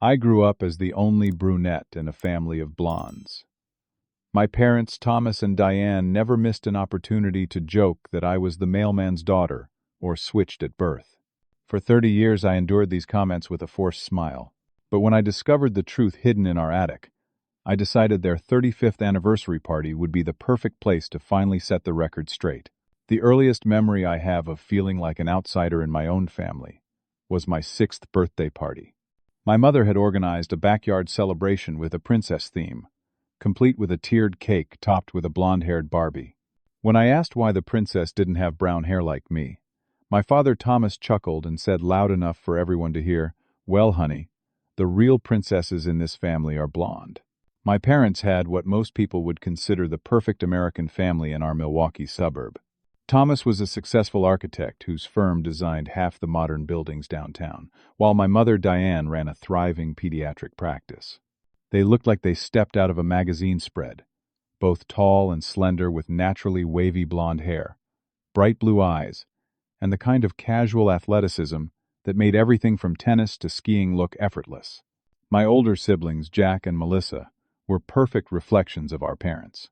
I grew up as the only brunette in a family of blondes. My parents, Thomas and Diane, never missed an opportunity to joke that I was the mailman's daughter, or switched at birth. For 30 years I endured these comments with a forced smile. But when I discovered the truth hidden in our attic, I decided their 35th anniversary party would be the perfect place to finally set the record straight. The earliest memory I have of feeling like an outsider in my own family was my 6th birthday party. My mother had organized a backyard celebration with a princess theme, complete with a tiered cake topped with a blonde-haired Barbie. When I asked why the princess didn't have brown hair like me, my father Thomas chuckled and said loud enough for everyone to hear, "Well, honey, the real princesses in this family are blonde." My parents had what most people would consider the perfect American family in our Milwaukee suburb. Thomas was a successful architect whose firm designed half the modern buildings downtown, while my mother Diane ran a thriving pediatric practice. They looked like they stepped out of a magazine spread, both tall and slender with naturally wavy blonde hair, bright blue eyes, and the kind of casual athleticism that made everything from tennis to skiing look effortless. My older siblings, Jack and Melissa, were perfect reflections of our parents.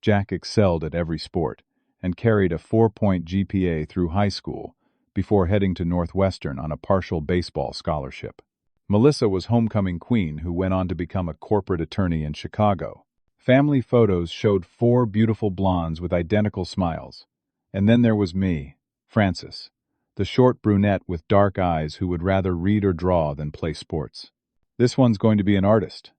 Jack excelled at every sport and carried a 4-point GPA through high school before heading to Northwestern on a partial baseball scholarship. Melissa was homecoming queen who went on to become a corporate attorney in Chicago. Family photos showed 4 beautiful blondes with identical smiles. And then there was me, Frances, the short brunette with dark eyes who would rather read or draw than play sports. "This one's going to be an artist,"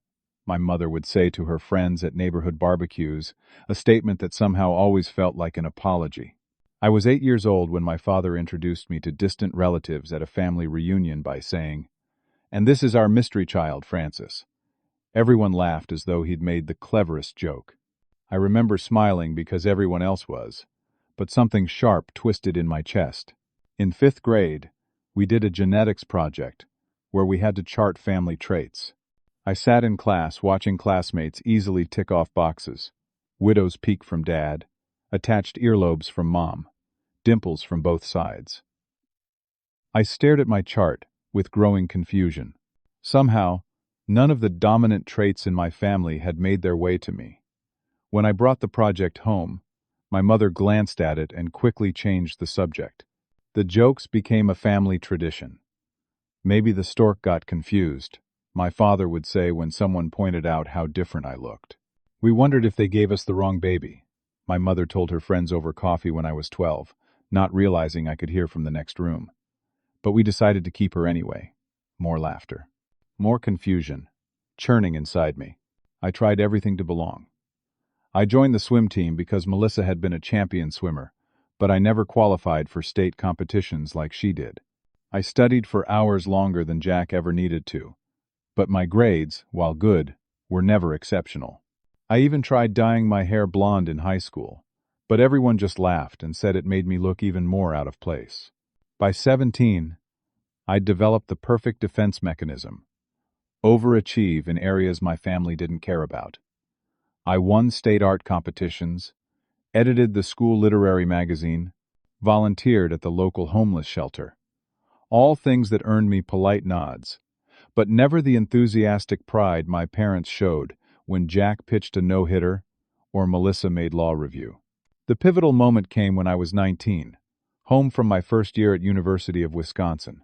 my mother would say to her friends at neighborhood barbecues, a statement that somehow always felt like an apology. I was 8 years old when my father introduced me to distant relatives at a family reunion by saying, "And this is our mystery child, Frances." Everyone laughed as though he'd made the cleverest joke. I remember smiling because everyone else was, but something sharp twisted in my chest. In 5th grade, we did a genetics project where we had to chart family traits. I sat in class watching classmates easily tick off boxes: widow's peak from dad, attached earlobes from mom, dimples from both sides. I stared at my chart with growing confusion. Somehow, none of the dominant traits in my family had made their way to me. When I brought the project home, my mother glanced at it and quickly changed the subject. The jokes became a family tradition. "Maybe the stork got confused," my father would say when someone pointed out how different I looked. "We wondered if they gave us the wrong baby," my mother told her friends over coffee when I was 12, not realizing I could hear from the next room. "But we decided to keep her anyway." More laughter. More confusion, churning inside me. I tried everything to belong. I joined the swim team because Melissa had been a champion swimmer, but I never qualified for state competitions like she did. I studied for hours longer than Jack ever needed to, but my grades, while good, were never exceptional. I even tried dyeing my hair blonde in high school, but everyone just laughed and said it made me look even more out of place. By 17, I'd developed the perfect defense mechanism: overachieve in areas my family didn't care about. I won state art competitions, edited the school literary magazine, volunteered at the local homeless shelter. All things that earned me polite nods, but never the enthusiastic pride my parents showed when Jack pitched a no-hitter or Melissa made law review. The pivotal moment came when I was 19, home from my first year at University of Wisconsin.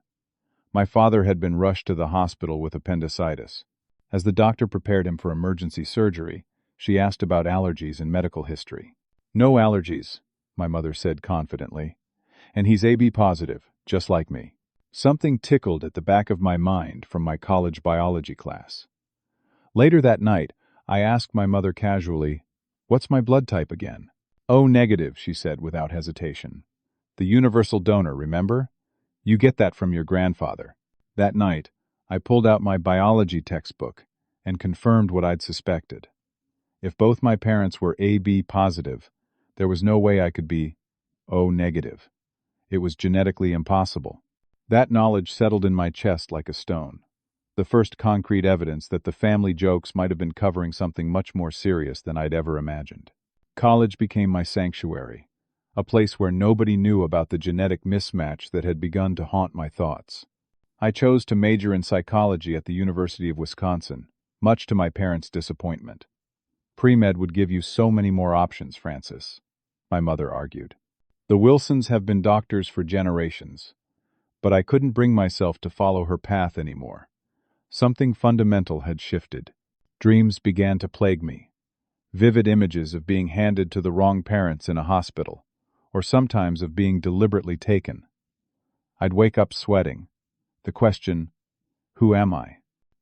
My father had been rushed to the hospital with appendicitis. As the doctor prepared him for emergency surgery, she asked about allergies and medical history. "No allergies," my mother said confidently. "And he's AB positive, just like me." Something tickled at the back of my mind from my college biology class. Later that night, I asked my mother casually, "What's my blood type again?" "O negative," she said without hesitation. "The universal donor, remember? You get that from your grandfather." That night, I pulled out my biology textbook and confirmed what I'd suspected. If both my parents were AB positive, there was no way I could be O negative. It was genetically impossible. That knowledge settled in my chest like a stone. The first concrete evidence that the family jokes might have been covering something much more serious than I'd ever imagined. College became my sanctuary, a place where nobody knew about the genetic mismatch that had begun to haunt my thoughts. I chose to major in psychology at the University of Wisconsin, much to my parents' disappointment. Pre-med would give you so many more options, Francis, my mother argued. The Wilsons have been doctors for generations, but I couldn't bring myself to follow her path anymore. Something fundamental had shifted. Dreams began to plague me. Vivid images of being handed to the wrong parents in a hospital, or sometimes of being deliberately taken. I'd wake up sweating, the question, "Who am I?"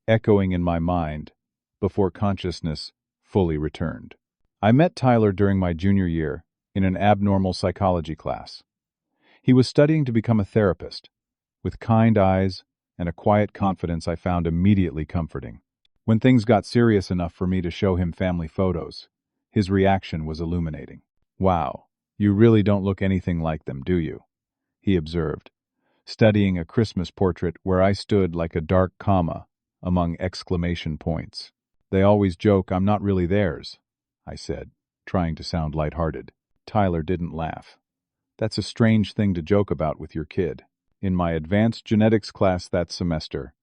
echoing in my mind before consciousness fully returned. I met Tyler during my junior year in an abnormal psychology class. He was studying to become a therapist, with kind eyes and a quiet confidence I found immediately comforting. When things got serious enough for me to show him family photos, his reaction was illuminating. "Wow, you really don't look anything like them, do you?" he observed, studying a Christmas portrait where I stood like a dark comma among exclamation points. "They always joke I'm not really theirs," I said, trying to sound lighthearted. Tyler didn't laugh. "That's a strange thing to joke about with your kid." In my advanced genetics class that semester,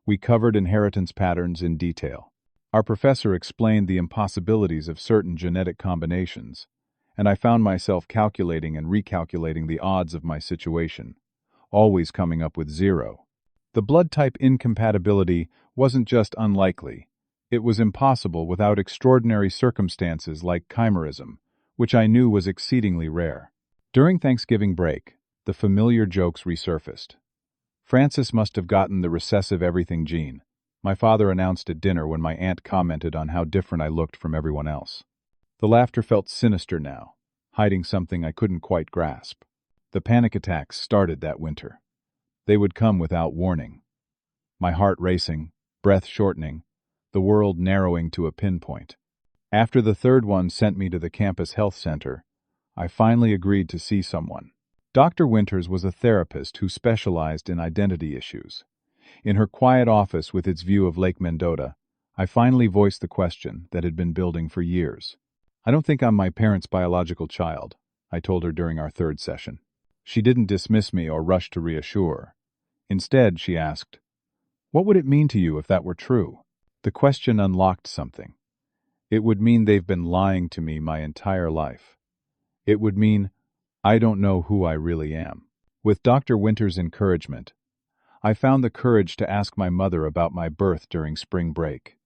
we covered inheritance patterns in detail. Our professor explained the impossibilities of certain genetic combinations, and I found myself calculating and recalculating the odds of my situation, always coming up with 0. The blood type incompatibility wasn't just unlikely, it was impossible without extraordinary circumstances like chimerism, which I knew was exceedingly rare. During Thanksgiving break, the familiar jokes resurfaced. Francis must have gotten the recessive everything gene, my father announced at dinner when my aunt commented on how different I looked from everyone else. The laughter felt sinister now, hiding something I couldn't quite grasp. The panic attacks started that winter. They would come without warning. My heart racing, breath shortening, the world narrowing to a pinpoint. After the third one sent me to the campus health center, I finally agreed to see someone. Dr. Winters was a therapist who specialized in identity issues. In her quiet office with its view of Lake Mendota, I finally voiced the question that had been building for years. "I don't think I'm my parents' biological child," I told her during our third session. She didn't dismiss me or rush to reassure. Instead, she asked, "What would it mean to you if that were true?" The question unlocked something. It would mean they've been lying to me my entire life. It would mean I don't know who I really am. With Dr. Winter's encouragement, I found the courage to ask my mother about my birth during spring break.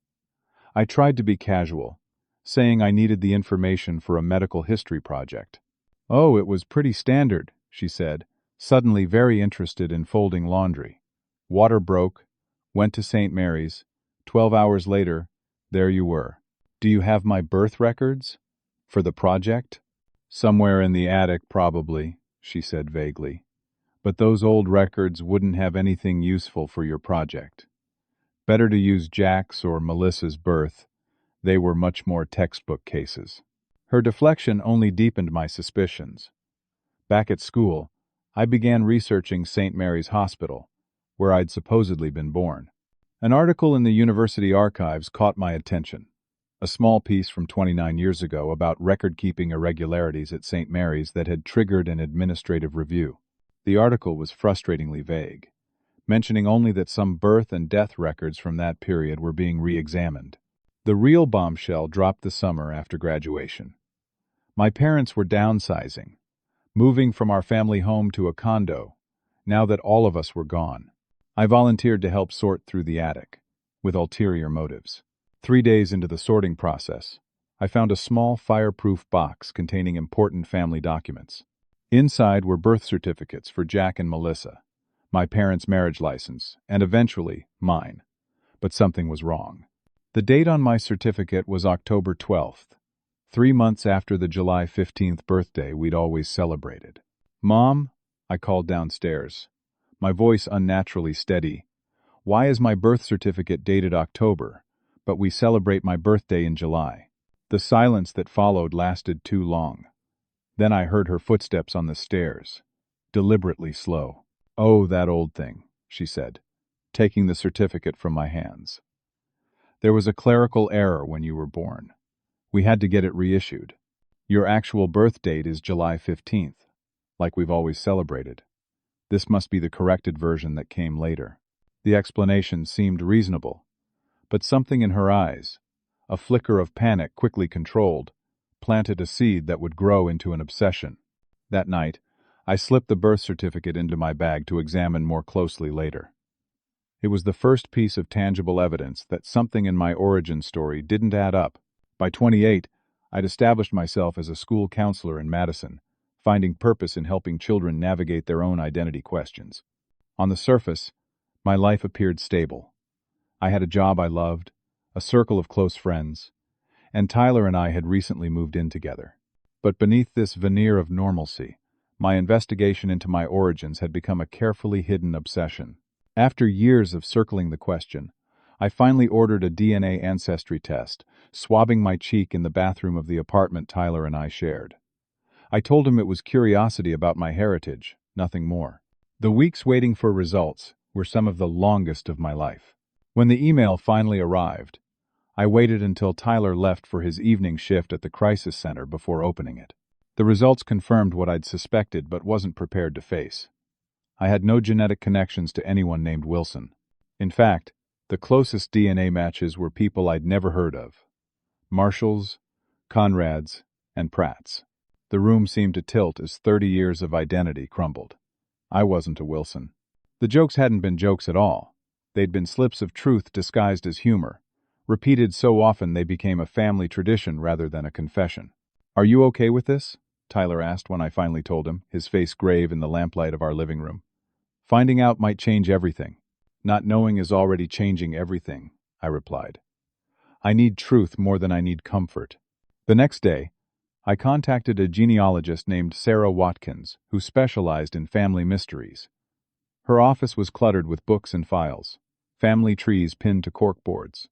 I tried to be casual, saying I needed the information for a medical history project. "Oh, it was pretty standard," she said, suddenly very interested in folding laundry. "Water broke, went to St. Mary's. 12 hours later, there you were. Do you have my birth records? For the project?" "Somewhere in the attic, probably," she said vaguely. "But those old records wouldn't have anything useful for your project. Better to use Jack's or Melissa's birth. They were much more textbook cases." Her deflection only deepened my suspicions. Back at school, I began researching St. Mary's Hospital, where I'd supposedly been born. An article in the university archives caught my attention. A small piece from 29 years ago about record-keeping irregularities at St. Mary's that had triggered an administrative review. The article was frustratingly vague, mentioning only that some birth and death records from that period were being re-examined. The real bombshell dropped the summer after graduation. My parents were downsizing, moving from our family home to a condo, now that all of us were gone. I volunteered to help sort through the attic, with ulterior motives. 3 days into the sorting process, I found a small fireproof box containing important family documents. Inside were birth certificates for Jack and Melissa, my parents' marriage license, and eventually mine. But something was wrong. The date on my certificate was October 12th, 3 months after the July 15th birthday we'd always celebrated. "Mom," I called downstairs, my voice unnaturally steady, "why is my birth certificate dated October, but we celebrate my birthday in July?" The silence that followed lasted too long. Then I heard her footsteps on the stairs, deliberately slow. "Oh, that old thing," she said, taking the certificate from my hands. "There was a clerical error when you were born. We had to get it reissued. Your actual birth date is July 15th, like we've always celebrated. This must be the corrected version that came later." The explanation seemed reasonable, but something in her eyes, a flicker of panic quickly controlled, planted a seed that would grow into an obsession. That night, I slipped the birth certificate into my bag to examine more closely later. It was the first piece of tangible evidence that something in my origin story didn't add up. By 28, I'd established myself as a school counselor in Madison, finding purpose in helping children navigate their own identity questions. On the surface, my life appeared stable. I had a job I loved, a circle of close friends, and Tyler and I had recently moved in together. But beneath this veneer of normalcy, my investigation into my origins had become a carefully hidden obsession. After years of circling the question, I finally ordered a DNA ancestry test, swabbing my cheek in the bathroom of the apartment Tyler and I shared. I told him it was curiosity about my heritage, nothing more. The weeks waiting for results were some of the longest of my life. When the email finally arrived, I waited until Tyler left for his evening shift at the crisis center before opening it. The results confirmed what I'd suspected but wasn't prepared to face. I had no genetic connections to anyone named Wilson. In fact, the closest DNA matches were people I'd never heard of. Marshalls, Conrads, and Pratts. The room seemed to tilt as 30 years of identity crumbled. I wasn't a Wilson. The jokes hadn't been jokes at all. They'd been slips of truth disguised as humor, repeated so often they became a family tradition rather than a confession. "Are you okay with this?" Tyler asked when I finally told him, his face grave in the lamplight of our living room. "Finding out might change everything. Not knowing is already changing everything," I replied. "I need truth more than I need comfort." The next day, I contacted a genealogist named Sarah Watkins, who specialized in family mysteries. Her office was cluttered with books and files, family trees pinned to corkboards.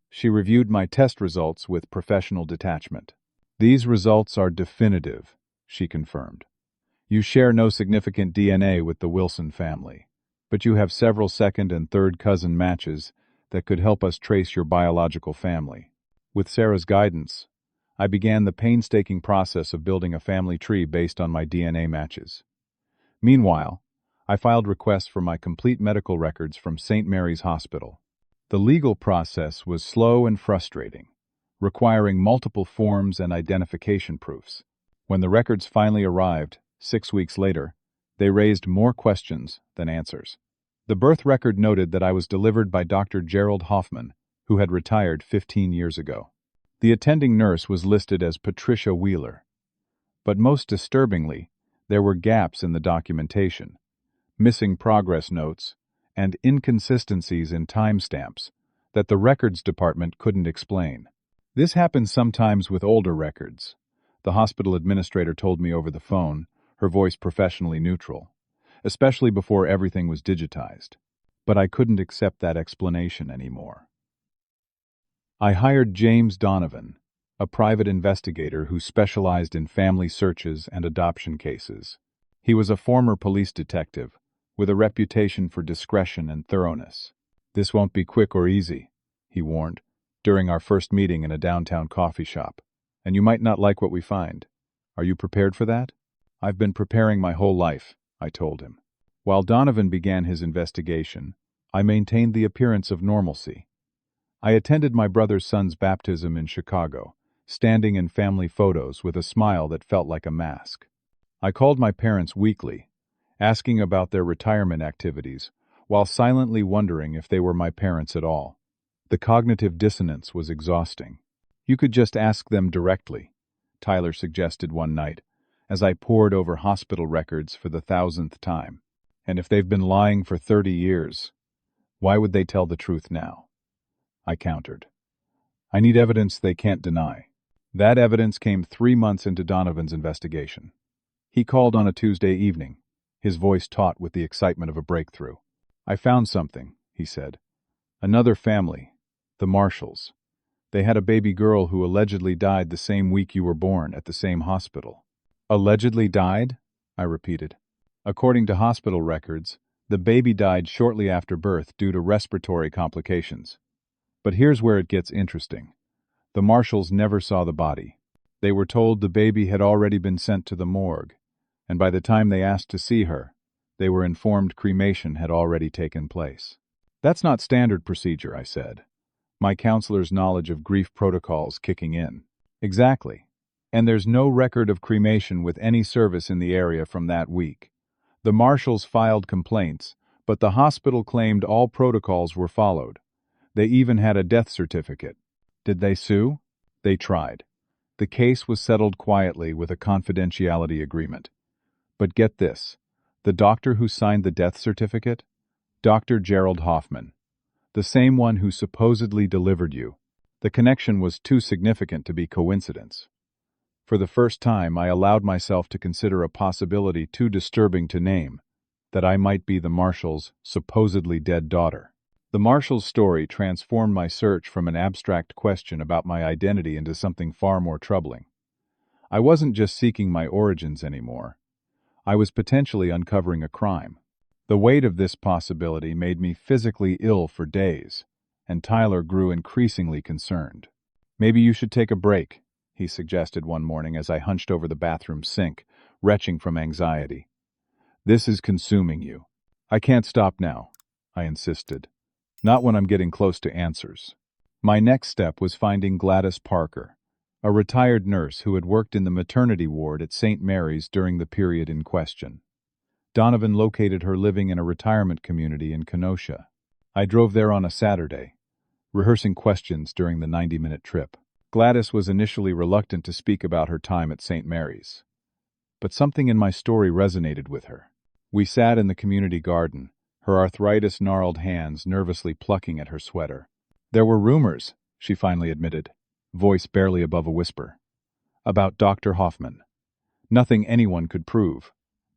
She reviewed my test results with professional detachment. "These results are definitive," she confirmed. "You share no significant DNA with the Wilson family, but you have several second and third cousin matches that could help us trace your biological family." With Sarah's guidance, I began the painstaking process of building a family tree based on my DNA matches. Meanwhile, I filed requests for my complete medical records from St. Mary's Hospital. The legal process was slow and frustrating, requiring multiple forms and identification proofs. When the records finally arrived, 6 weeks later, they raised more questions than answers. The birth record noted that I was delivered by Dr. Gerald Hoffman, who had retired 15 years ago. The attending nurse was listed as Patricia Wheeler. But most disturbingly, there were gaps in the documentation, missing progress notes, and inconsistencies in timestamps that the records department couldn't explain. This happens sometimes with older records, the hospital administrator told me over the phone, her voice professionally neutral, especially before everything was digitized. But I couldn't accept that explanation anymore. I hired James Donovan, a private investigator who specialized in family searches and adoption cases. He was a former police detective, with a reputation for discretion and thoroughness. "This won't be quick or easy," he warned, during our first meeting in a downtown coffee shop. "And you might not like what we find. Are you prepared for that?" "I've been preparing my whole life," I told him. While Donovan began his investigation, I maintained the appearance of normalcy. I attended my brother's son's baptism in Chicago, standing in family photos with a smile that felt like a mask. I called my parents weekly, asking about their retirement activities, while silently wondering if they were my parents at all. The cognitive dissonance was exhausting. "You could just ask them directly," Tyler suggested one night, as I pored over hospital records for the 1,000th time. "And if they've been lying for 30 years, why would they tell the truth now?" I countered. "I need evidence they can't deny." That evidence came 3 months into Donovan's investigation. He called on a Tuesday evening, his voice taut with the excitement of a breakthrough. "I found something," he said. "Another family, the Marshalls. They had a baby girl who allegedly died the same week you were born at the same hospital." "Allegedly died?" I repeated. "According to hospital records, the baby died shortly after birth due to respiratory complications. But here's where it gets interesting. The Marshalls never saw the body. They were told the baby had already been sent to the morgue, and by the time they asked to see her, they were informed cremation had already taken place." That's not standard procedure, I said. My counselor's knowledge of grief protocols kicking in. Exactly. And there's no record of cremation with any service in the area from that week. The marshals filed complaints, but the hospital claimed all protocols were followed. They even had a death certificate. Did they sue? They tried. The case was settled quietly with a confidentiality agreement. But get this, the doctor who signed the death certificate? Dr. Gerald Hoffman. The same one who supposedly delivered you. The connection was too significant to be coincidence. For the first time, I allowed myself to consider a possibility too disturbing to name, that I might be the marshal's supposedly dead daughter. The marshal's story transformed my search from an abstract question about my identity into something far more troubling. I wasn't just seeking my origins anymore. I was potentially uncovering a crime. The weight of this possibility made me physically ill for days, and Tyler grew increasingly concerned. "Maybe you should take a break," he suggested one morning as I hunched over the bathroom sink, retching from anxiety. "This is consuming you." "I can't stop now," I insisted. "Not when I'm getting close to answers." My next step was finding Gladys Parker, a retired nurse who had worked in the maternity ward at St. Mary's during the period in question. Donovan located her living in a retirement community in Kenosha. I drove there on a Saturday, rehearsing questions during the 90-minute trip. Gladys was initially reluctant to speak about her time at St. Mary's, but something in my story resonated with her. We sat in the community garden, her arthritis-gnarled hands nervously plucking at her sweater. "There were rumors," she finally admitted, voice barely above a whisper, "about Dr. Hoffman. Nothing anyone could prove,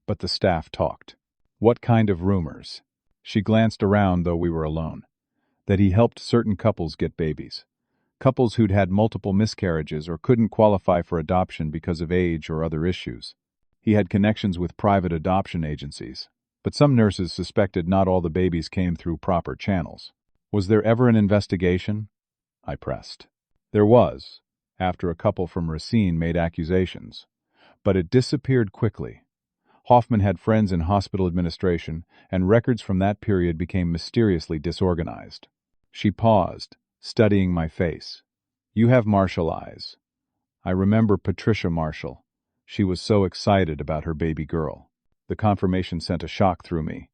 but the staff talked." "What kind of rumors?" She glanced around, though we were alone. "That he helped certain couples get babies. Couples who'd had multiple miscarriages or couldn't qualify for adoption because of age or other issues. He had connections with private adoption agencies, but some nurses suspected not all the babies came through proper channels." "Was there ever an investigation?" I pressed. "There was, after a couple from Racine made accusations, but it disappeared quickly. Hoffman had friends in hospital administration, and records from that period became mysteriously disorganized." She paused, studying my face. "You have Marshall eyes. I remember Patricia Marshall. She was so excited about her baby girl." The confirmation sent a shock through me.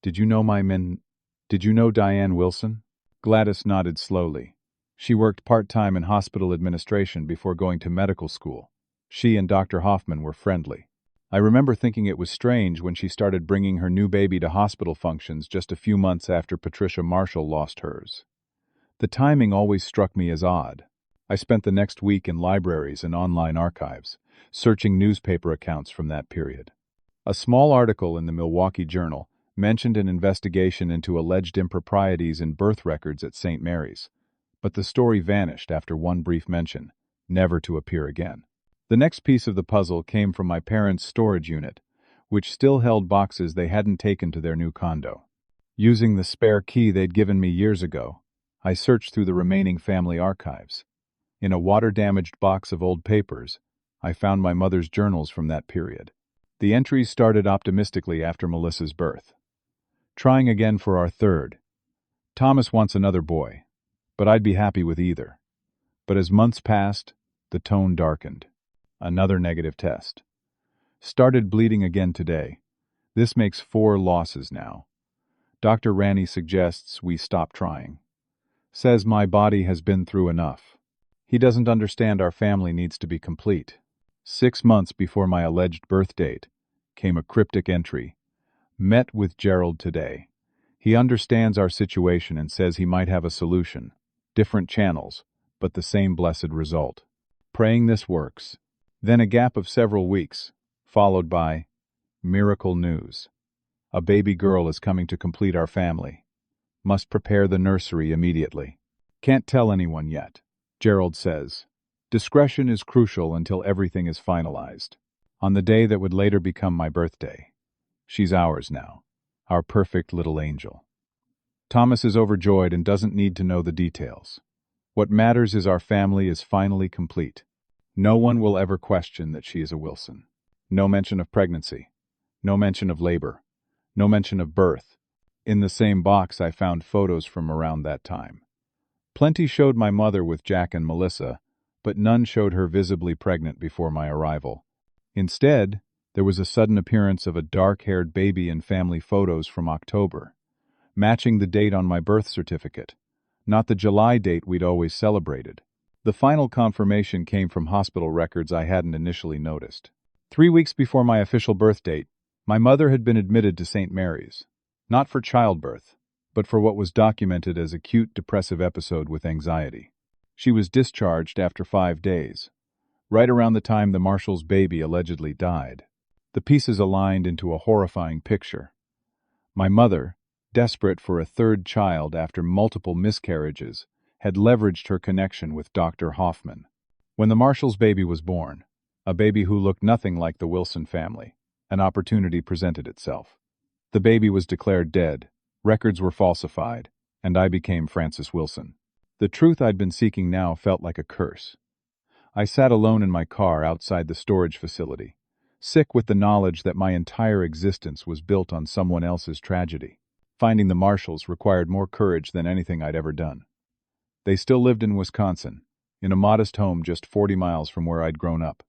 Did you know Diane Wilson?" Gladys nodded slowly. "She worked part-time in hospital administration before going to medical school. She and Dr. Hoffman were friendly. I remember thinking it was strange when she started bringing her new baby to hospital functions just a few months after Patricia Marshall lost hers. The timing always struck me as odd. I spent the next week in libraries and online archives, searching newspaper accounts from that period. A small article in the Milwaukee Journal mentioned an investigation into alleged improprieties in birth records at St. Mary's, but the story vanished after one brief mention, never to appear again. The next piece of the puzzle came from my parents' storage unit, which still held boxes they hadn't taken to their new condo. Using the spare key they'd given me years ago, I searched through the remaining family archives. In a water-damaged box of old papers, I found my mother's journals from that period. The entries started optimistically after Melissa's birth. "Trying again for our third. Thomas wants another boy, but I'd be happy with either." But as months passed, the tone darkened. Another negative test. "Started bleeding again today. This makes 4 losses now. Dr. Rani suggests we stop trying. Says my body has been through enough. He doesn't understand our family needs to be complete." 6 months before my alleged birth date came a cryptic entry. "Met with Gerald today. He understands our situation and says he might have a solution. Different channels, but the same blessed result. Praying this works." Then a gap of several weeks, followed by miracle news. "A baby girl is coming to complete our family. Must prepare the nursery immediately. Can't tell anyone yet. Gerald says, discretion is crucial until everything is finalized." On the day that would later become my birthday. She's ours now. Our perfect little angel. Thomas is overjoyed and doesn't need to know the details. What matters is our family is finally complete. No one will ever question that she is a Wilson. No mention of pregnancy. No mention of labor. No mention of birth. In the same box, I found photos from around that time. Plenty showed my mother with Jack and Melissa, but none showed her visibly pregnant before my arrival. Instead, there was a sudden appearance of a dark-haired baby in family photos from October, matching the date on my birth certificate, not the July date we'd always celebrated. The final confirmation came from hospital records I hadn't initially noticed. 3 weeks before my official birth date, my mother had been admitted to St. Mary's, not for childbirth, but for what was documented as acute depressive episode with anxiety. She was discharged after 5 days, right around the time the Marshall's baby allegedly died. The pieces aligned into a horrifying picture. My mother, desperate for a third child after multiple miscarriages, had leveraged her connection with Dr. Hoffman. When the Marshall's baby was born, a baby who looked nothing like the Wilson family, an opportunity presented itself. The baby was declared dead, records were falsified, and I became Francis Wilson. The truth I'd been seeking now felt like a curse. I sat alone in my car outside the storage facility, sick with the knowledge that my entire existence was built on someone else's tragedy. Finding the Marshalls required more courage than anything I'd ever done. They still lived in Wisconsin, in a modest home just 40 miles from where I'd grown up.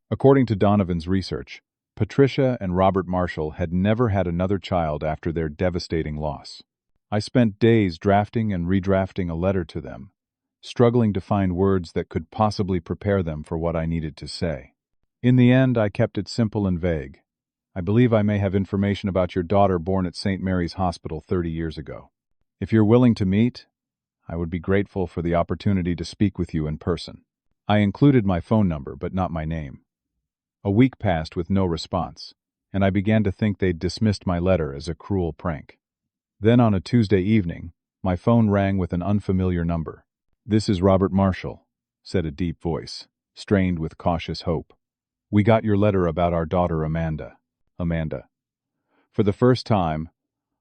According to Donovan's research, Patricia and Robert Marshall had never had another child after their devastating loss. I spent days drafting and redrafting a letter to them, struggling to find words that could possibly prepare them for what I needed to say. In the end, I kept it simple and vague. I believe I may have information about your daughter born at St. Mary's Hospital 30 years ago. If you're willing to meet, I would be grateful for the opportunity to speak with you in person. I included my phone number, but not my name. A week passed with no response, and I began to think they'd dismissed my letter as a cruel prank. Then on a Tuesday evening, my phone rang with an unfamiliar number. "This is Robert Marshall," said a deep voice, strained with cautious hope. "We got your letter about our daughter Amanda." Amanda. For the first time,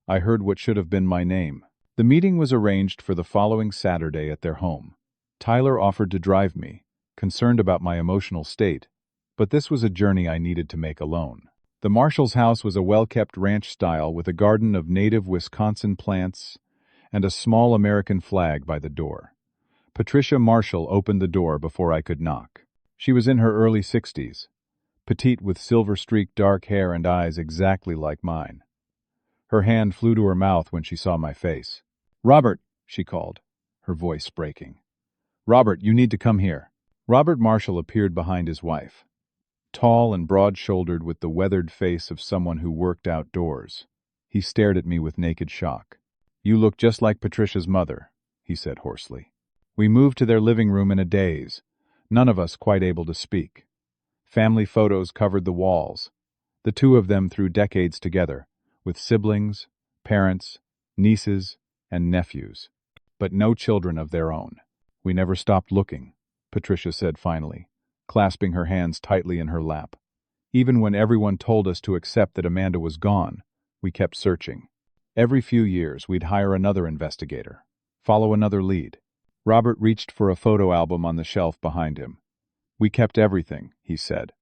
I heard what should have been my name. The meeting was arranged for the following Saturday at their home. Tyler offered to drive me, concerned about my emotional state, but this was a journey I needed to make alone. The Marshall's house was a well-kept ranch style with a garden of native Wisconsin plants and a small American flag by the door. Patricia Marshall opened the door before I could knock. She was in her early 60s, petite with silver-streaked dark hair and eyes exactly like mine. Her hand flew to her mouth when she saw my face. "Robert," she called, her voice breaking. "Robert, you need to come here." Robert Marshall appeared behind his wife, tall and broad-shouldered with the weathered face of someone who worked outdoors. He stared at me with naked shock. "You look just like Patricia's mother," he said hoarsely. We moved to their living room in a daze, none of us quite able to speak. Family photos covered the walls, the two of them through decades together, with siblings, parents, nieces, and nephews, but no children of their own. "We never stopped looking," Patricia said finally, clasping her hands tightly in her lap. "Even when everyone told us to accept that Amanda was gone, we kept searching. Every few years, we'd hire another investigator, follow another lead." Robert reached for a photo album on the shelf behind him. "We kept everything," he said,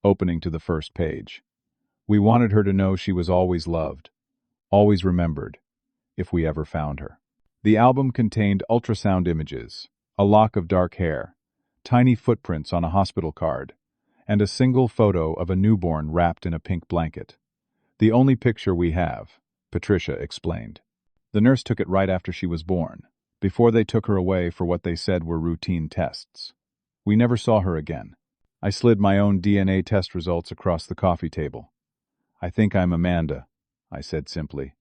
opening to the first page. "We wanted her to know she was always loved, always remembered, if we ever found her." The album contained ultrasound images, a lock of dark hair, tiny footprints on a hospital card, and a single photo of a newborn wrapped in a pink blanket. "The only picture we have," Patricia explained. "The nurse took it right after she was born, before they took her away for what they said were routine tests. We never saw her again." I slid my own DNA test results across the coffee table. "I think I'm Amanda," I said simply.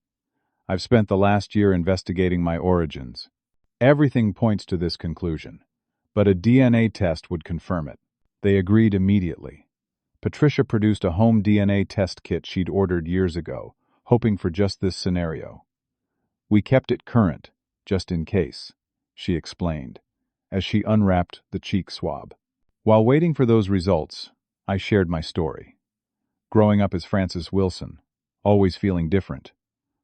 "I've spent the last year investigating my origins. Everything points to this conclusion, but a DNA test would confirm it." They agreed immediately. Patricia produced a home DNA test kit she'd ordered years ago, hoping for just this scenario. "We kept it current, just in case," she explained, as she unwrapped the cheek swab. While waiting for those results, I shared my story. Growing up as Francis Wilson, always feeling different,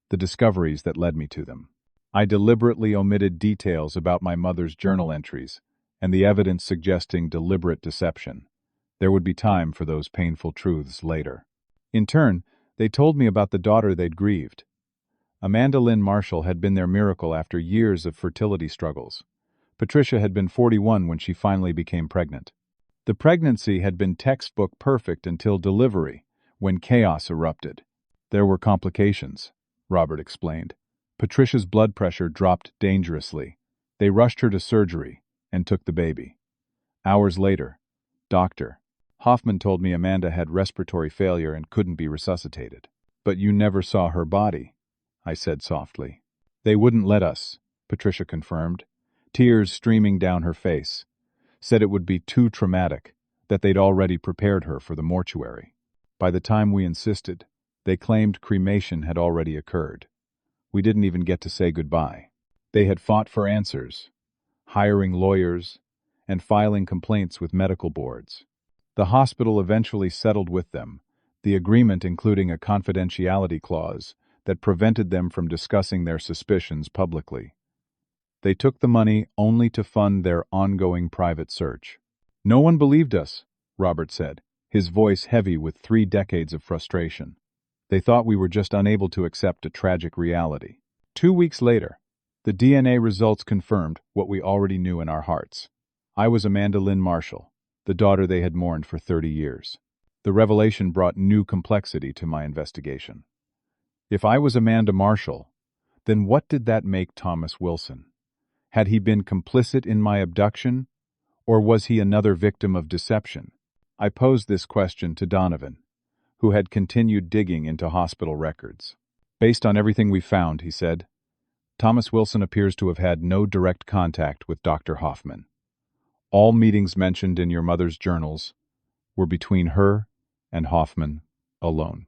the discoveries that led me to them. I deliberately omitted details about my mother's journal entries and the evidence suggesting deliberate deception. There would be time for those painful truths later. In turn, they told me about the daughter they'd grieved. Amanda Lynn Marshall had been their miracle after years of fertility struggles. Patricia had been 41 when she finally became pregnant. The pregnancy had been textbook perfect until delivery, when chaos erupted. There were complications, Robert explained. Patricia's blood pressure dropped dangerously. They rushed her to surgery and took the baby. Hours later, Dr. Hoffman told me Amanda had respiratory failure and couldn't be resuscitated. But you never saw her body, I said softly. They wouldn't let us, Patricia confirmed, tears streaming down her face. Said it would be too traumatic, that they'd already prepared her for the mortuary. By the time we insisted, they claimed cremation had already occurred. We didn't even get to say goodbye. They had fought for answers, hiring lawyers, and filing complaints with medical boards. The hospital eventually settled with them, the agreement including a confidentiality clause that prevented them from discussing their suspicions publicly. They took the money only to fund their ongoing private search. No one believed us, Robert said, his voice heavy with 3 decades of frustration. They thought we were just unable to accept a tragic reality. 2 weeks later, the DNA results confirmed what we already knew in our hearts. I was Amanda Lynn Marshall, the daughter they had mourned for 30 years. The revelation brought new complexity to my investigation. If I was Amanda Marshall, then what did that make Thomas Wilson? Had he been complicit in my abduction, or was he another victim of deception? I posed this question to Donovan, who had continued digging into hospital records. Based on everything we found, he said, Thomas Wilson appears to have had no direct contact with Dr. Hoffman. All meetings mentioned in your mother's journals were between her and Hoffman alone.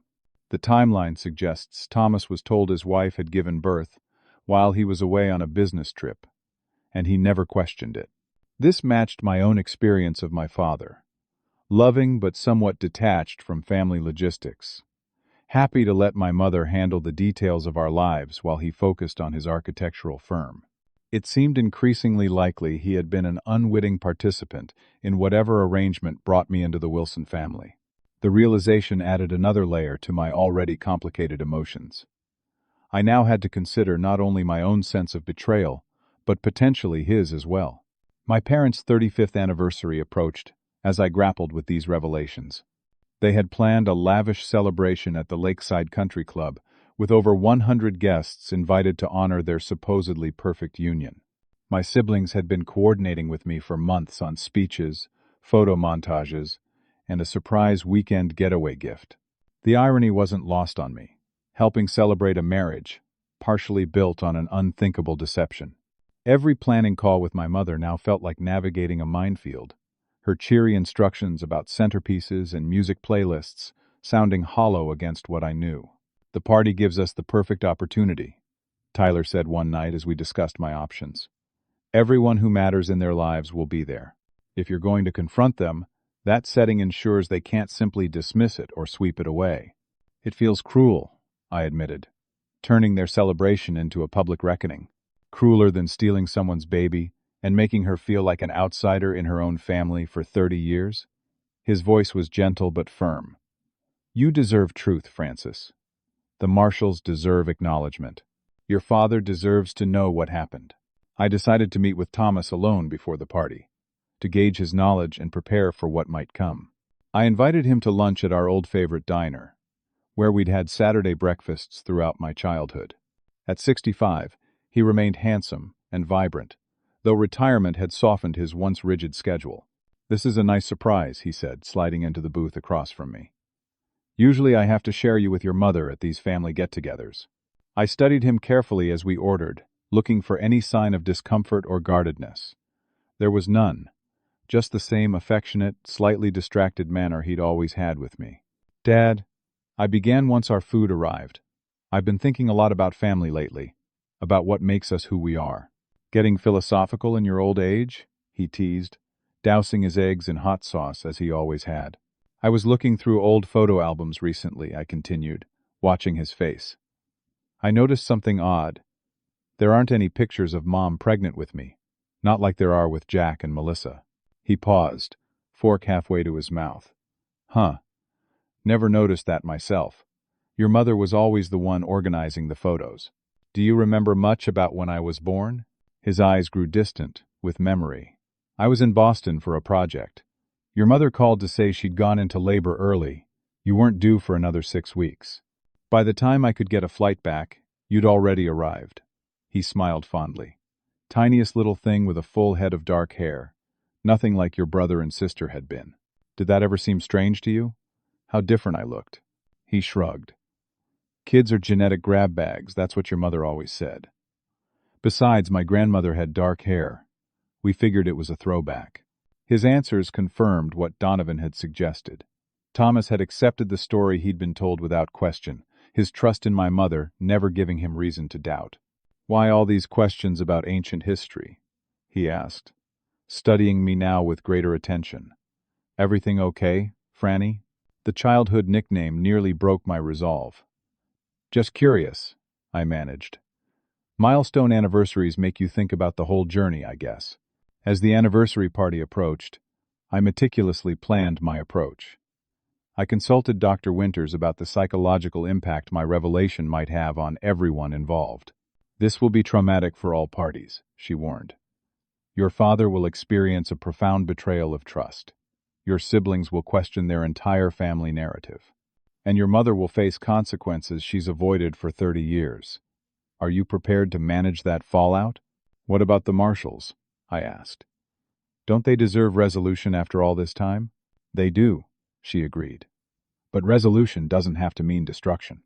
The timeline suggests Thomas was told his wife had given birth while he was away on a business trip, and he never questioned it. This matched my own experience of my father, loving but somewhat detached from family logistics, happy to let my mother handle the details of our lives while he focused on his architectural firm. It seemed increasingly likely he had been an unwitting participant in whatever arrangement brought me into the Wilson family. The realization added another layer to my already complicated emotions. I now had to consider not only my own sense of betrayal, but potentially his as well. My parents' 35th anniversary approached as I grappled with these revelations. They had planned a lavish celebration at the Lakeside Country Club, with over 100 guests invited to honor their supposedly perfect union. My siblings had been coordinating with me for months on speeches, photo montages, and a surprise weekend getaway gift. The irony wasn't lost on me, helping celebrate a marriage, partially built on an unthinkable deception. Every planning call with my mother now felt like navigating a minefield, her cheery instructions about centerpieces and music playlists sounding hollow against what I knew. The party gives us the perfect opportunity, Tyler said one night as we discussed my options. Everyone who matters in their lives will be there. If you're going to confront them, that setting ensures they can't simply dismiss it or sweep it away. It feels cruel, I admitted, turning their celebration into a public reckoning. Crueler than stealing someone's baby and making her feel like an outsider in her own family for 30 years? His voice was gentle but firm. You deserve truth, Francis. The Marshalls deserve acknowledgement. Your father deserves to know what happened. I decided to meet with Thomas alone before the party, to gauge his knowledge and prepare for what might come. I invited him to lunch at our old favorite diner, where we'd had Saturday breakfasts throughout my childhood. At 65, he remained handsome and vibrant, though retirement had softened his once rigid schedule. This is a nice surprise, he said, sliding into the booth across from me. Usually I have to share you with your mother at these family get-togethers. I studied him carefully as we ordered, looking for any sign of discomfort or guardedness. There was none, just the same affectionate, slightly distracted manner he'd always had with me. Dad, I began once our food arrived. I've been thinking a lot about family lately, about what makes us who we are. Getting philosophical in your old age? He teased, dousing his eggs in hot sauce as he always had. I was looking through old photo albums recently, I continued, watching his face. I noticed something odd. There aren't any pictures of Mom pregnant with me, not like there are with Jack and Melissa. He paused, fork halfway to his mouth. Huh. Never noticed that myself. Your mother was always the one organizing the photos. Do you remember much about when I was born? His eyes grew distant, with memory. I was in Boston for a project. Your mother called to say she'd gone into labor early. You weren't due for another 6 weeks. By the time I could get a flight back, you'd already arrived. He smiled fondly. Tiniest little thing with a full head of dark hair. Nothing like your brother and sister had been. Did that ever seem strange to you? How different I looked. He shrugged. Kids are genetic grab bags, that's what your mother always said. Besides, my grandmother had dark hair. We figured it was a throwback. His answers confirmed what Donovan had suggested. Thomas had accepted the story he'd been told without question, his trust in my mother never giving him reason to doubt. Why all these questions about ancient history? He asked, studying me now with greater attention. Everything okay, Franny? The childhood nickname nearly broke my resolve. Just curious, I managed. Milestone anniversaries make you think about the whole journey, I guess. As the anniversary party approached, I meticulously planned my approach. I consulted Dr. Winters about the psychological impact my revelation might have on everyone involved. This will be traumatic for all parties, she warned. Your father will experience a profound betrayal of trust. Your siblings will question their entire family narrative. And your mother will face consequences she's avoided for 30 years. Are you prepared to manage that fallout? What about the Marshalls? I asked. Don't they deserve resolution after all this time? They do, she agreed. But resolution doesn't have to mean destruction.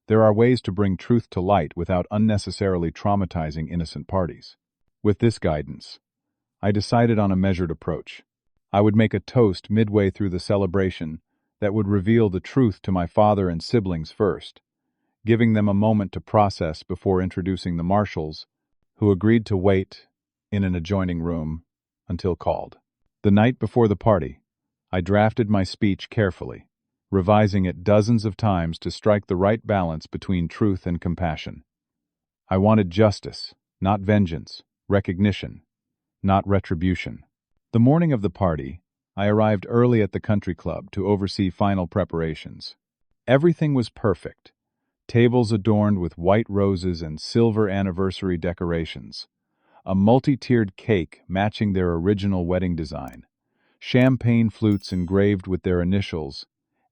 There are ways to bring truth to light without unnecessarily traumatizing innocent parties. With this guidance, I decided on a measured approach. I would make a toast midway through the celebration that would reveal the truth to my father and siblings first, giving them a moment to process before introducing the Marshalls, who agreed to wait in an adjoining room until called. The night before the party, I drafted my speech carefully, revising it dozens of times to strike the right balance between truth and compassion. I wanted justice, not vengeance, recognition, not retribution. The morning of the party, I arrived early at the country club to oversee final preparations. Everything was perfect. Tables adorned with white roses and silver anniversary decorations. A multi-tiered cake matching their original wedding design. Champagne flutes engraved with their initials.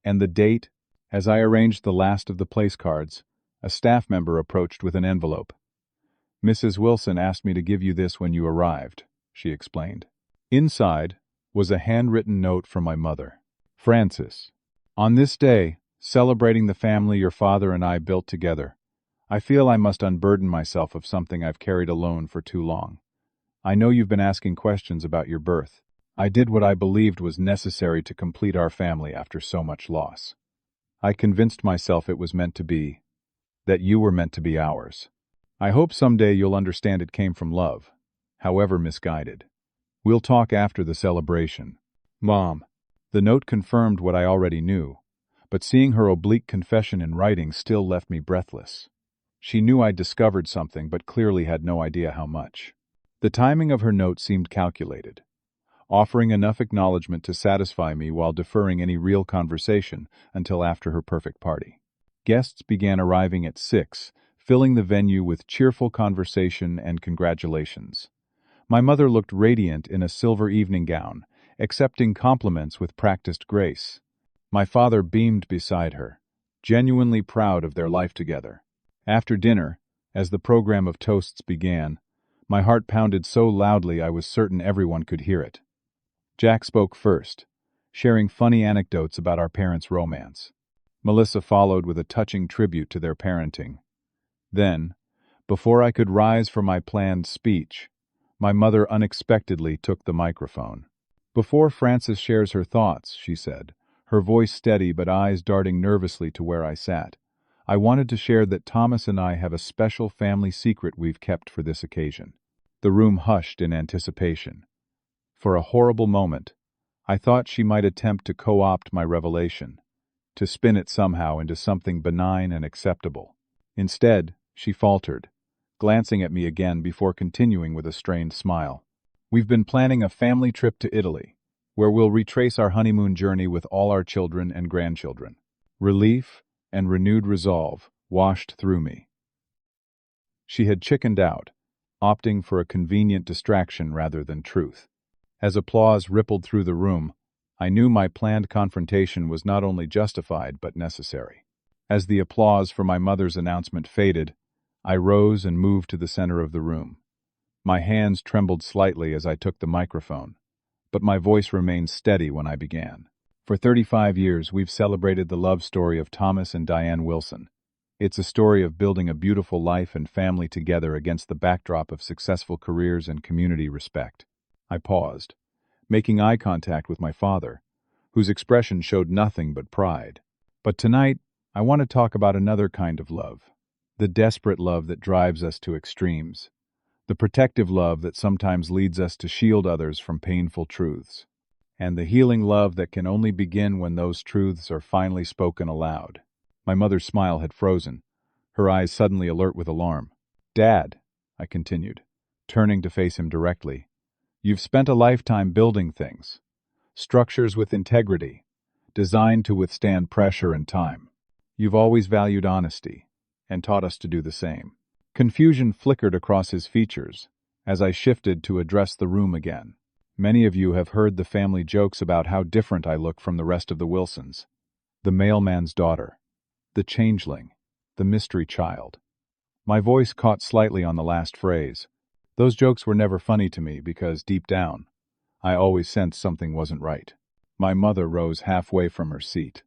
And the date, as I arranged the last of the place cards, a staff member approached with an envelope. Mrs. Wilson asked me to give you this when you arrived, she explained. Inside was a handwritten note from my mother. Francis, on this day, celebrating the family your father and I built together, I feel I must unburden myself of something I've carried alone for too long. I know you've been asking questions about your birth. I did what I believed was necessary to complete our family after so much loss. I convinced myself it was meant to be, that you were meant to be ours. I hope someday you'll understand it came from love, however misguided. We'll talk after the celebration. Mom. The note confirmed what I already knew, but seeing her oblique confession in writing still left me breathless. She knew I'd discovered something, but clearly had no idea how much. The timing of her note seemed calculated, offering enough acknowledgement to satisfy me while deferring any real conversation until after her perfect party. Guests began arriving at 6, filling the venue with cheerful conversation and congratulations. My mother looked radiant in a silver evening gown, accepting compliments with practiced grace. My father beamed beside her, genuinely proud of their life together. After dinner, as the program of toasts began, my heart pounded so loudly I was certain everyone could hear it. Jack spoke first, sharing funny anecdotes about our parents' romance. Melissa followed with a touching tribute to their parenting. Then, before I could rise for my planned speech, my mother unexpectedly took the microphone. Before Frances shares her thoughts, she said, her voice steady but eyes darting nervously to where I sat, I wanted to share that Thomas and I have a special family secret we've kept for this occasion. The room hushed in anticipation. For a horrible moment, I thought she might attempt to co-opt my revelation, to spin it somehow into something benign and acceptable. Instead, she faltered, glancing at me again before continuing with a strained smile. We've been planning a family trip to Italy, where we'll retrace our honeymoon journey with all our children and grandchildren. Relief and renewed resolve washed through me. She had chickened out, opting for a convenient distraction rather than truth. As applause rippled through the room, I knew my planned confrontation was not only justified but necessary. As the applause for my mother's announcement faded, I rose and moved to the center of the room. My hands trembled slightly as I took the microphone, but my voice remained steady when I began. For 35 years, we've celebrated the love story of Thomas and Diane Wilson. It's a story of building a beautiful life and family together against the backdrop of successful careers and community respect. I paused, making eye contact with my father, whose expression showed nothing but pride. But tonight, I want to talk about another kind of love, the desperate love that drives us to extremes, the protective love that sometimes leads us to shield others from painful truths, and the healing love that can only begin when those truths are finally spoken aloud. My mother's smile had frozen, her eyes suddenly alert with alarm. "Dad," I continued, turning to face him directly, "you've spent a lifetime building things, structures with integrity, designed to withstand pressure and time. You've always valued honesty, and taught us to do the same." Confusion flickered across his features as I shifted to address the room again. Many of you have heard the family jokes about how different I look from the rest of the Wilsons. The mailman's daughter, the changeling, the mystery child. My voice caught slightly on the last phrase. Those jokes were never funny to me because, deep down, I always sensed something wasn't right. My mother rose halfway from her seat,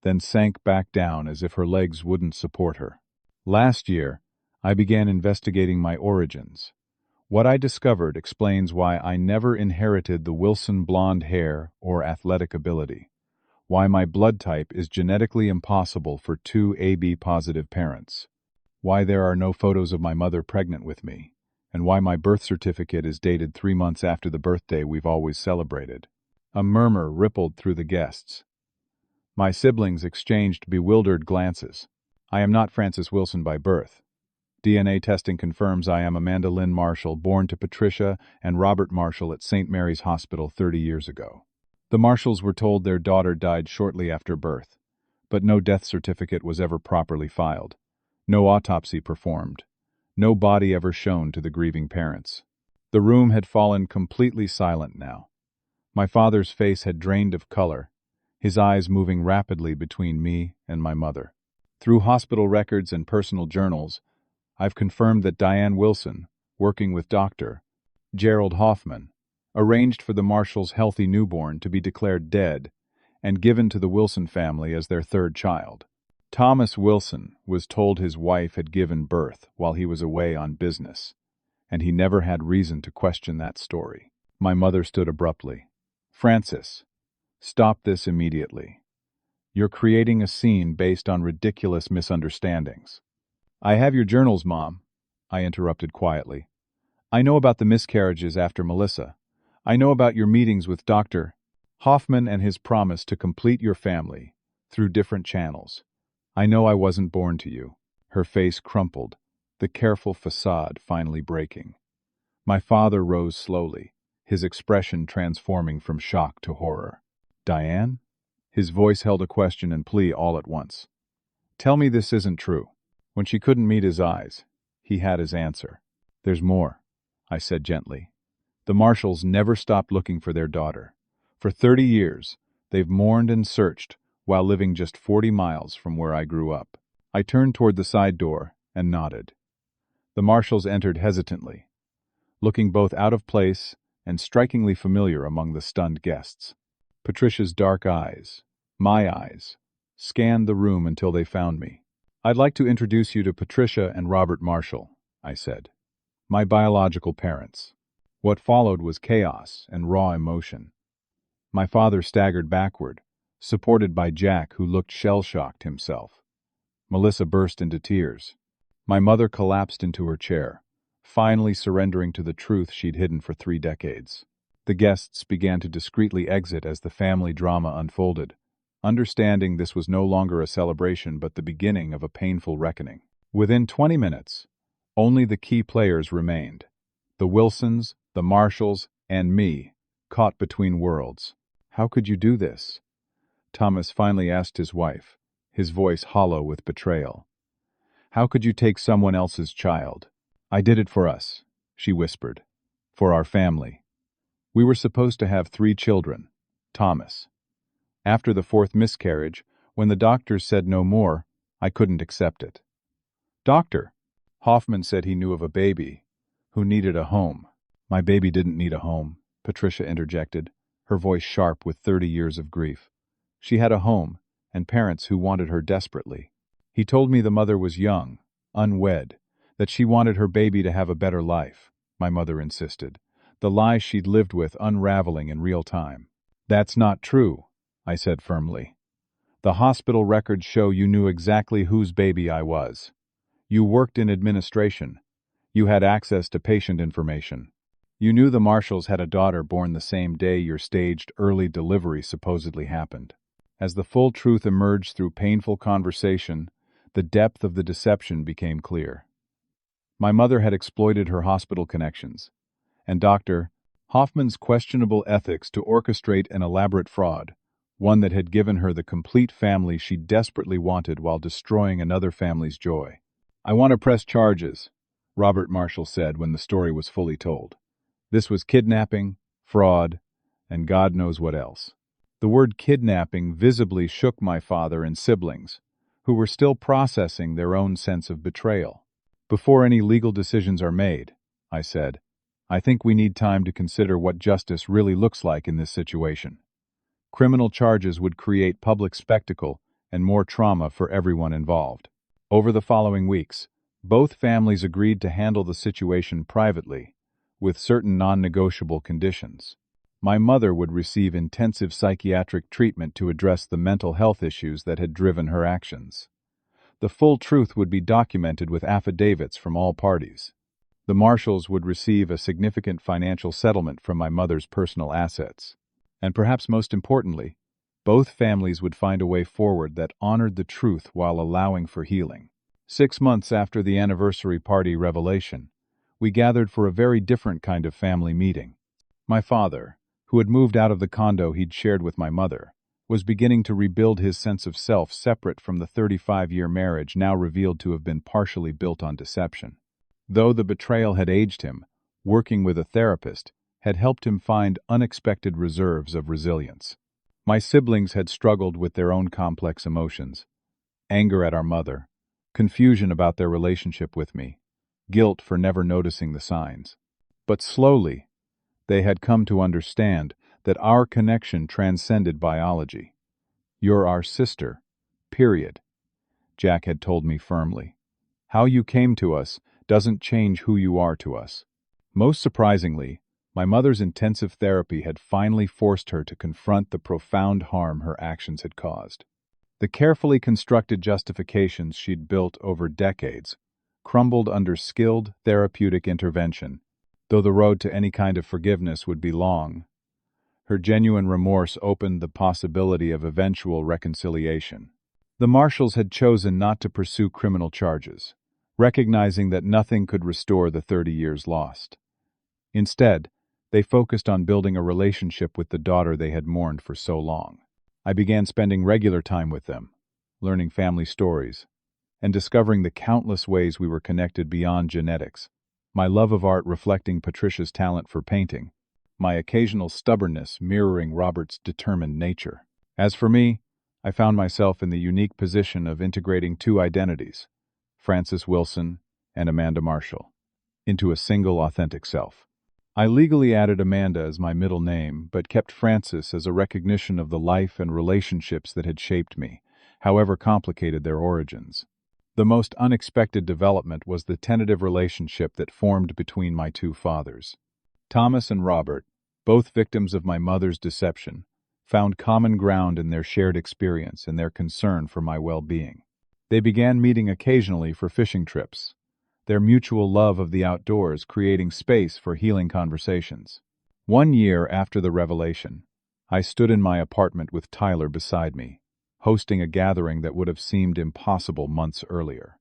then sank back down as if her legs wouldn't support her. Last year, I began investigating my origins. What I discovered explains why I never inherited the Wilson blonde hair or athletic ability, why my blood type is genetically impossible for two AB-positive parents, why there are no photos of my mother pregnant with me, and why my birth certificate is dated 3 months after the birthday we've always celebrated. A murmur rippled through the guests. My siblings exchanged bewildered glances. I am not Francis Wilson by birth. DNA testing confirms I am Amanda Lynn Marshall, born to Patricia and Robert Marshall at St. Mary's Hospital 30 years ago. The Marshalls were told their daughter died shortly after birth, but no death certificate was ever properly filed, no autopsy performed, no body ever shown to the grieving parents. The room had fallen completely silent now. My father's face had drained of color, his eyes moving rapidly between me and my mother. Through hospital records and personal journals, I've confirmed that Diane Wilson, working with Dr. Gerald Hoffman, arranged for the Marshalls' healthy newborn to be declared dead and given to the Wilson family as their third child. Thomas Wilson was told his wife had given birth while he was away on business, and he never had reason to question that story. My mother stood abruptly. "Francis, stop this immediately. You're creating a scene based on ridiculous misunderstandings." "I have your journals, Mom," I interrupted quietly. "I know about the miscarriages after Melissa. I know about your meetings with Dr. Hoffman and his promise to complete your family through different channels. I know I wasn't born to you." Her face crumpled, the careful facade finally breaking. My father rose slowly, his expression transforming from shock to horror. "Diane?" His voice held a question and plea all at once. "Tell me this isn't true." When she couldn't meet his eyes, he had his answer. "There's more," I said gently. "The Marshalls never stopped looking for their daughter. For 30 years, they've mourned and searched while living just 40 miles from where I grew up." I turned toward the side door and nodded. The Marshalls entered hesitantly, looking both out of place and strikingly familiar among the stunned guests. Patricia's dark eyes, my eyes, scanned the room until they found me. "I'd like to introduce you to Patricia and Robert Marshall," I said. "My biological parents." What followed was chaos and raw emotion. My father staggered backward, supported by Jack, who looked shell-shocked himself. Melissa burst into tears. My mother collapsed into her chair, finally surrendering to the truth she'd hidden for 3 decades. The guests began to discreetly exit as the family drama unfolded, understanding this was no longer a celebration but the beginning of a painful reckoning. Within 20 minutes, only the key players remained: the Wilsons, the Marshalls, and me, caught between worlds. "How could you do this?" Thomas finally asked his wife, his voice hollow with betrayal. "How could you take someone else's child "I did it for us," she whispered. "For our family. We were supposed to have 3 children. Thomas. After the 4th miscarriage, when the doctors said no more, I couldn't accept it." "Doctor," Hoffman said he knew of a baby who needed a home. "My baby didn't need a home," Patricia interjected, her voice sharp with 30 years of grief. "She had a home, and parents who wanted her desperately. He told me the mother was young, unwed, that she wanted her baby to have a better life," my mother insisted, the lie she'd lived with unraveling in real time. "That's not true," I said firmly. "The hospital records show you knew exactly whose baby I was. You worked in administration. You had access to patient information. You knew the Marshalls had a daughter born the same day your staged early delivery supposedly happened." As the full truth emerged through painful conversation, the depth of the deception became clear. My mother had exploited her hospital connections, and Dr. Hoffman's questionable ethics to orchestrate an elaborate fraud, one that had given her the complete family she desperately wanted while destroying another family's joy. "I want to press charges," Robert Marshall said when the story was fully told. "This was kidnapping, fraud, and God knows what else." The word kidnapping visibly shook my father and siblings, who were still processing their own sense of betrayal. "Before any legal decisions are made," I said, "I think we need time to consider what justice really looks like in this situation. Criminal charges would create public spectacle and more trauma for everyone involved." Over the following weeks, both families agreed to handle the situation privately, with certain non-negotiable conditions. My mother would receive intensive psychiatric treatment to address the mental health issues that had driven her actions. The full truth would be documented with affidavits from all parties. The Marshalls would receive a significant financial settlement from my mother's personal assets. And perhaps most importantly, both families would find a way forward that honored the truth while allowing for healing. 6 months after the anniversary party revelation, we gathered for a very different kind of family meeting. My father, who had moved out of the condo he'd shared with my mother, was beginning to rebuild his sense of self separate from the 35-year marriage now revealed to have been partially built on deception. Though the betrayal had aged him, working with a therapist had helped him find unexpected reserves of resilience. My siblings had struggled with their own complex emotions: anger at our mother, confusion about their relationship with me, guilt for never noticing the signs. But slowly, they had come to understand that our connection transcended biology. "You're our sister, period," Jack had told me firmly. "How you came to us doesn't change who you are to us." Most surprisingly, my mother's intensive therapy had finally forced her to confront the profound harm her actions had caused. The carefully constructed justifications she'd built over decades crumbled under skilled therapeutic intervention. Though the road to any kind of forgiveness would be long, her genuine remorse opened the possibility of eventual reconciliation. The Marshalls had chosen not to pursue criminal charges, recognizing that nothing could restore the 30 years lost. Instead, they focused on building a relationship with the daughter they had mourned for so long. I began spending regular time with them, learning family stories, and discovering the countless ways we were connected beyond genetics. My love of art reflecting Patricia's talent for painting, my occasional stubbornness mirroring Robert's determined nature. As for me, I found myself in the unique position of integrating 2 identities, Frances Wilson and Amanda Marshall, into a single authentic self. I legally added Amanda as my middle name, but kept Frances as a recognition of the life and relationships that had shaped me, however complicated their origins. The most unexpected development was the tentative relationship that formed between my 2 fathers. Thomas and Robert, both victims of my mother's deception, found common ground in their shared experience and their concern for my well-being. They began meeting occasionally for fishing trips, their mutual love of the outdoors creating space for healing conversations. 1 year after the revelation, I stood in my apartment with Tyler beside me, hosting a gathering that would have seemed impossible months earlier.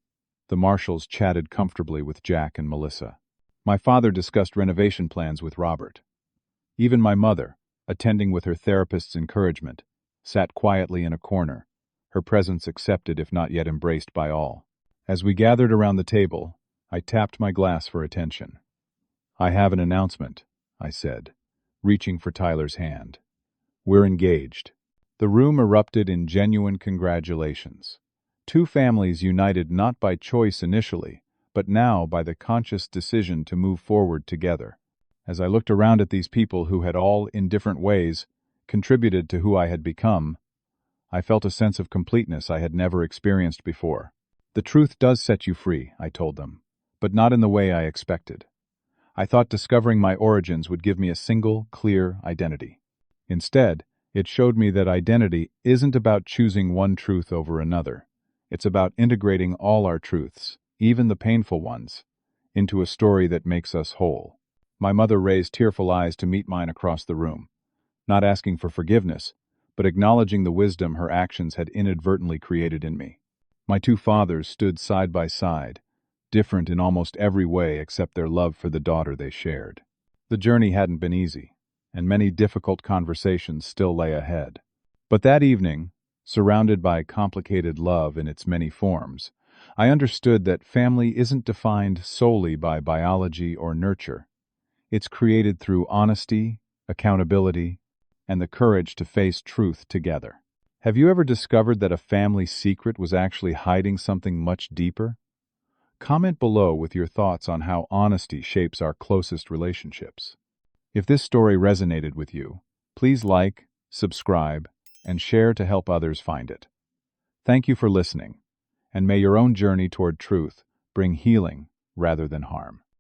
The Marshalls chatted comfortably with Jack and Melissa. My father discussed renovation plans with Robert. Even my mother, attending with her therapist's encouragement, sat quietly in a corner, her presence accepted if not yet embraced by all. As we gathered around the table, I tapped my glass for attention. "I have an announcement," I said, reaching for Tyler's hand. "We're engaged." The room erupted in genuine congratulations. Two families united not by choice initially, but now by the conscious decision to move forward together. As I looked around at these people who had all, in different ways, contributed to who I had become, I felt a sense of completeness I had never experienced before. "The truth does set you free," I told them, "but not in the way I expected. I thought discovering my origins would give me a single, clear identity. Instead, it showed me that identity isn't about choosing one truth over another. It's about integrating all our truths, even the painful ones, into a story that makes us whole." My mother raised tearful eyes to meet mine across the room, not asking for forgiveness, but acknowledging the wisdom her actions had inadvertently created in me. My two fathers stood side by side, different in almost every way except their love for the daughter they shared. The journey hadn't been easy, and many difficult conversations still lay ahead. But that evening, surrounded by complicated love in its many forms, I understood that family isn't defined solely by biology or nurture. It's created through honesty, accountability, and the courage to face truth together. Have you ever discovered that a family secret was actually hiding something much deeper? Comment below with your thoughts on how honesty shapes our closest relationships. If this story resonated with you, please like, subscribe, and share to help others find it. Thank you for listening, and may your own journey toward truth bring healing rather than harm.